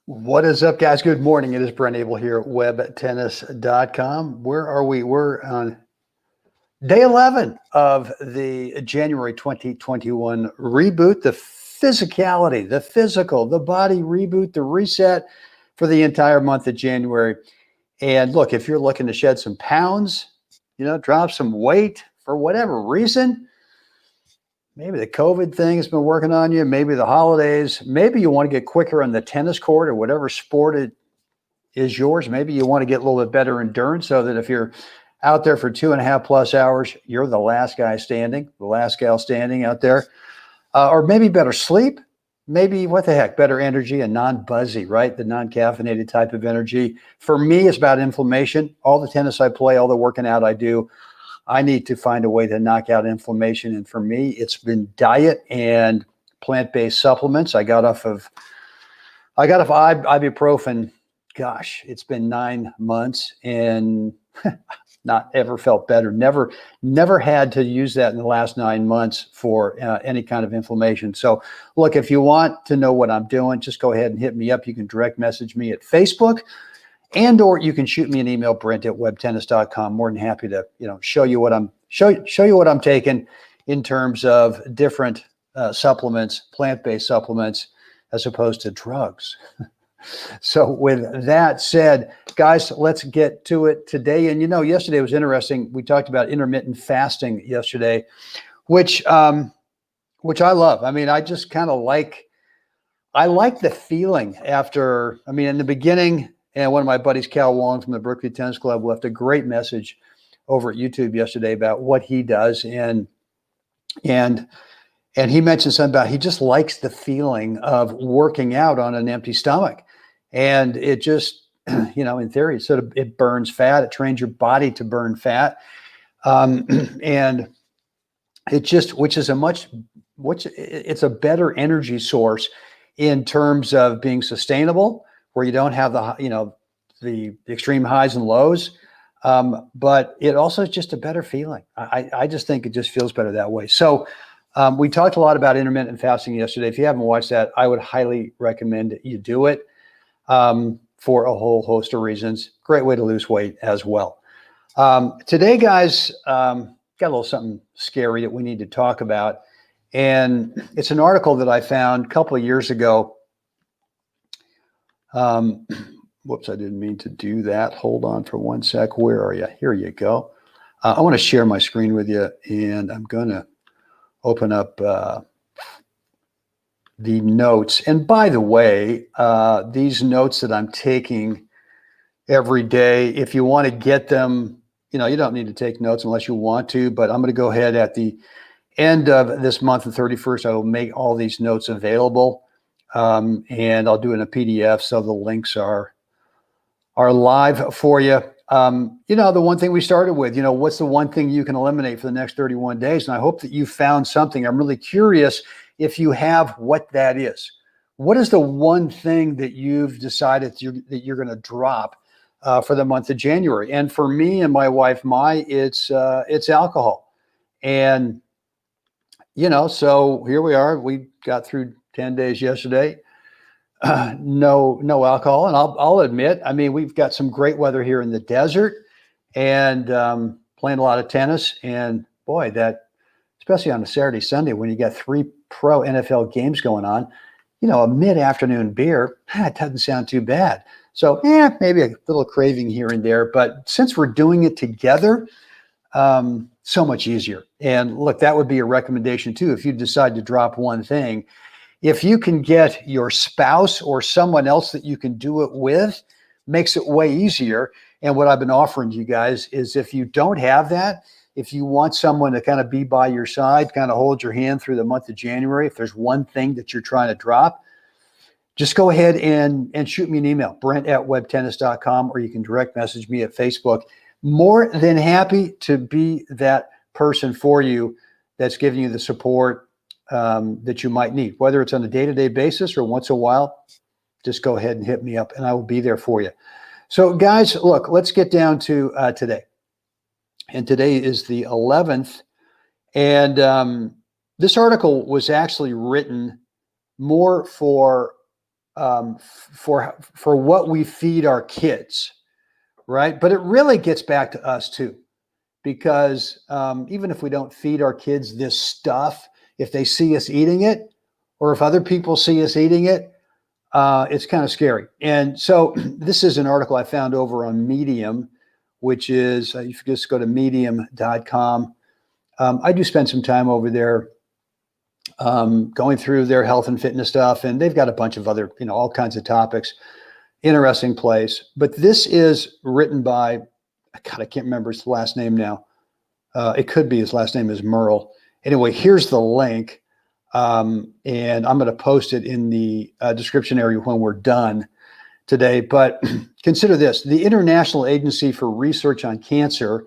What is up, guys? Good morning. It is Brent Abel here at webtennis.com. Where are we? We're on day 11 of the January 2021 reboot, the physicality, the physical, the body reboot, the reset for the entire month of January. And look, if you're looking to shed some pounds, drop some weight for whatever reason, maybe the COVID thing has been working on you, maybe the holidays, maybe you want to get quicker on the tennis court or whatever sport it is yours. Maybe you want to get a little bit better endurance so that if you're out there for 2.5+ hours, you're the last guy standing, the last gal standing out there. Or maybe better sleep, maybe what the heck, better energy and non-buzzy, right? The non-caffeinated type of energy. For me, it's about inflammation. All the tennis I play, all the working out I do, I need to find a way to knock out inflammation. And for me, it's been diet and plant-based supplements. I got off ibuprofen. Gosh, it's been 9 months and not ever felt better. Never had to use that in the last 9 months for any kind of inflammation. So look, if you want to know what I'm doing, just go ahead and hit me up. You can direct message me at Facebook, or you can shoot me an email, brent@webtennis.com. More than happy to, show you what I'm taking in terms of different supplements, plant-based supplements, as opposed to drugs. So with that said, guys, let's get to it today. And yesterday was interesting. We talked about intermittent fasting yesterday, which I love. I mean, I just kind of like the feeling after. I mean, in the beginning. And one of my buddies, Cal Wong from the Berkeley Tennis Club, left a great message over at YouTube yesterday about what he does. And he mentioned something about he just likes the feeling of working out on an empty stomach. And it just, in theory, it burns fat. It trains your body to burn fat. And it just, it's a better energy source in terms of being sustainable, where you don't have the extreme highs and lows, but it also is just a better feeling. I just think it just feels better that way. So we talked a lot about intermittent fasting yesterday. If you haven't watched that, I would highly recommend you do it for a whole host of reasons. Great way to lose weight as well. Today, guys, got a little something scary that we need to talk about. And it's an article that I found a couple of years ago. Whoops, I didn't mean to do that. Hold on for one sec. Where are you? Here you go. I want to share my screen with you, and I'm going to open up the notes. And by the way, these notes that I'm taking every day, if you want to get them, you don't need to take notes unless you want to, but I'm going to go ahead at the end of this month, the 31st, I will make all these notes available. And I'll do it in a PDF, so the links are live for you. The one thing we started with, what's the one thing you can eliminate for the next 31 days? And I hope that you found something. I'm really curious if you have what that is. What is the one thing that you've decided that you're going to drop for the month of January? And for me and my wife, it's alcohol. And, so here we are. We got through 10 days yesterday. No alcohol. And I'll admit, I mean, we've got some great weather here in the desert and playing a lot of tennis. And boy, that, especially on a Saturday, Sunday, when you got 3 pro NFL games going on, a mid-afternoon beer, it doesn't sound too bad. So maybe a little craving here and there. But since we're doing it together, so much easier. And look, that would be a recommendation too. If you decide to drop one thing, if you can get your spouse or someone else that you can do it with, makes it way easier. And what I've been offering you guys is, if you don't have that, if you want someone to kind of be by your side, kind of hold your hand through the month of January, if there's one thing that you're trying to drop, just go ahead and shoot me an email, brent@webtennis.com, or you can direct message me at Facebook. More than happy to be that person for you that's giving you the support that you might need, whether it's on a day-to-day basis or once in a while. Just go ahead and hit me up and I will be there for you. So guys, look, let's get down to today. And today is the 11th. And this article was actually written more for for what we feed our kids, right? But it really gets back to us too, because even if we don't feed our kids this stuff, if they see us eating it, or if other people see us eating it, it's kind of scary. And so this is an article I found over on Medium, which is, you just go to medium.com. I do spend some time over there going through their health and fitness stuff, and they've got a bunch of other, all kinds of topics. Interesting place. But this is written by, God, I can't remember his last name now. It could be his last name is Merle. Anyway, here's the link. And I'm going to post it in the description area when we're done today. But consider this: the International Agency for Research on Cancer,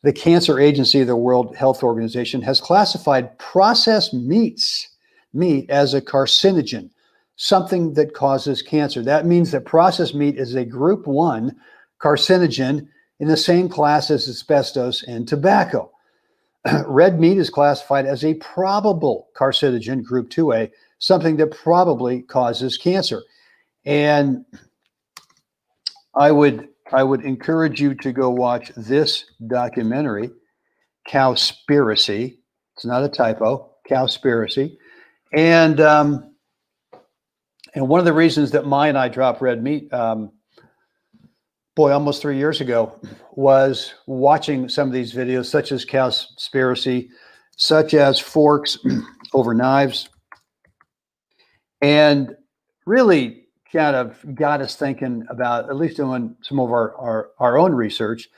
the Cancer Agency of the World Health Organization, has classified processed meat as a carcinogen, something that causes cancer. That means that processed meat is a group 1 carcinogen in the same class as asbestos and tobacco. Red meat is classified as a probable carcinogen, group 2A, something that probably causes cancer. And I would encourage you to go watch this documentary, Cowspiracy. It's not a typo, Cowspiracy. And one of the reasons that Mai and I dropped red meat, almost 3 years ago, was watching some of these videos, such as Cowspiracy, such as Forks Over Knives, and really kind of got us thinking about, at least doing some of our own research,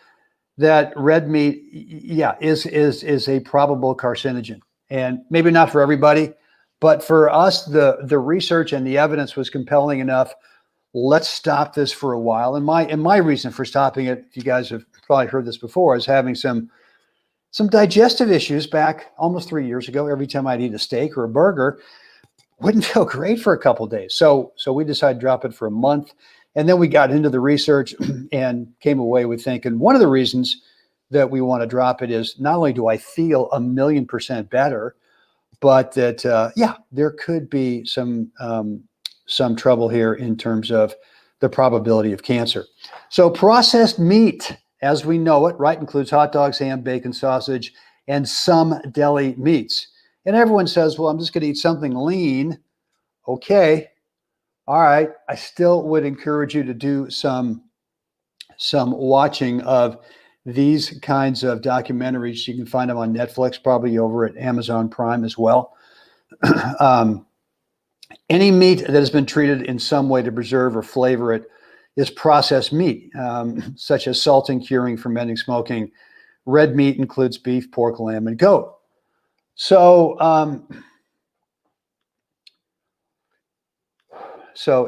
that red meat, is a probable carcinogen. And maybe not for everybody, but for us, the research and the evidence was compelling enough. Let's stop this for a while. And my reason for stopping it, you guys have probably heard this before, is having some digestive issues back almost 3 years ago. Every time I'd eat a steak or a burger, wouldn't feel great for a couple of days. So we decided to drop it for a month. And then we got into the research and came away with thinking one of the reasons that we want to drop it is not only do I feel 1,000,000% better, but that, there could be some trouble here in terms of the probability of cancer. So processed meat, as we know it, right, includes hot dogs, ham, bacon, sausage, and some deli meats. And everyone says, well, I'm just going to eat something lean. Okay. All right. I still would encourage you to do some watching of these kinds of documentaries. You can find them on Netflix, probably over at Amazon Prime as well. Any meat that has been treated in some way to preserve or flavor it is processed meat, such as salting, curing, fermenting, smoking. Red meat includes beef, pork, lamb, and goat. So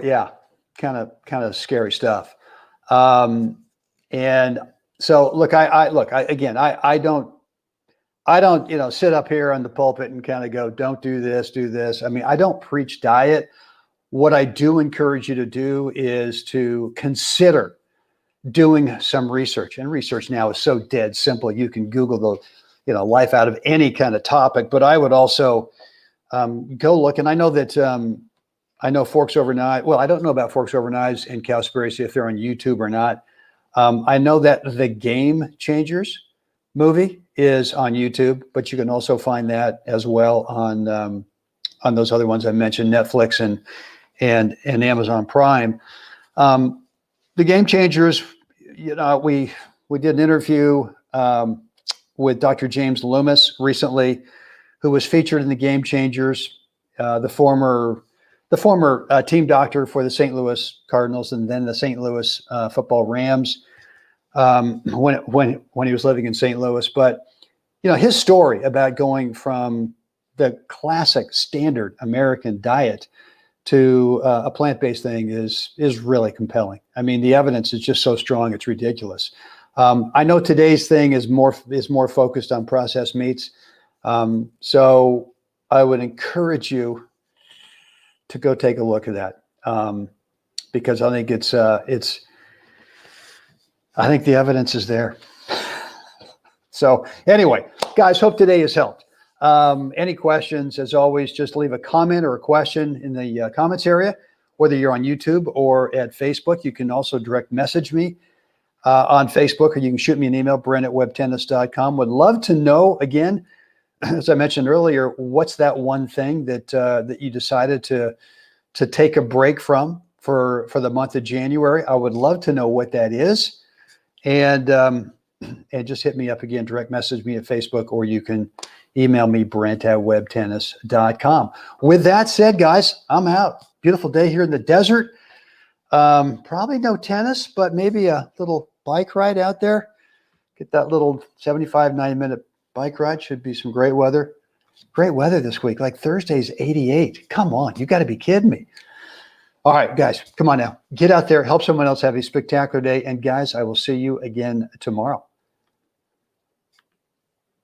yeah, kind of scary stuff. And so look, I don't, sit up here on the pulpit and kind of go, don't do this, do this. I mean, I don't preach diet. What I do encourage you to do is to consider doing some research. And research now is so dead simple. You can Google the, life out of any kind of topic. But I would also go look. And I know that I know Forks Over Knives. Well, I don't know about Forks Over Knives and Cowspiracy, if they're on YouTube or not. I know that the Game Changers movie is on YouTube, but you can also find that as well on those other ones I mentioned, Netflix and Amazon Prime. The Game Changers, we did an interview with Dr. James Loomis recently, who was featured in the Game Changers, the former team doctor for the St. Louis Cardinals and then the St. Louis football Rams when he was living in St. Louis. But his story about going from the classic standard American diet to a plant-based thing is really compelling. I mean, the evidence is just so strong, it's ridiculous. I know today's thing is more focused on processed meats. So I would encourage you to go take a look at that, because I think I think the evidence is there. So anyway, guys, hope today has helped. Any questions, as always, just leave a comment or a question in the comments area. whether you're on YouTube or at Facebook. You can also direct message me on Facebook, or you can shoot me an email, brent@webtennis.com. Would love to know, again, as I mentioned earlier, what's that one thing that that you decided to take a break from for the month of January? I would love to know what that is. And just hit me up again, direct message me at Facebook, or you can email me, brent@webtennis.com. With that said, guys, I'm out. Beautiful day here in the desert. Probably no tennis, but maybe a little bike ride out there. Get that little 75, 90-minute bike ride. Should be some great weather. Great weather this week. Like Thursday's 88. Come on, you got to be kidding me. All right, guys, come on now. Get out there, help someone else have a spectacular day. And guys, I will see you again tomorrow.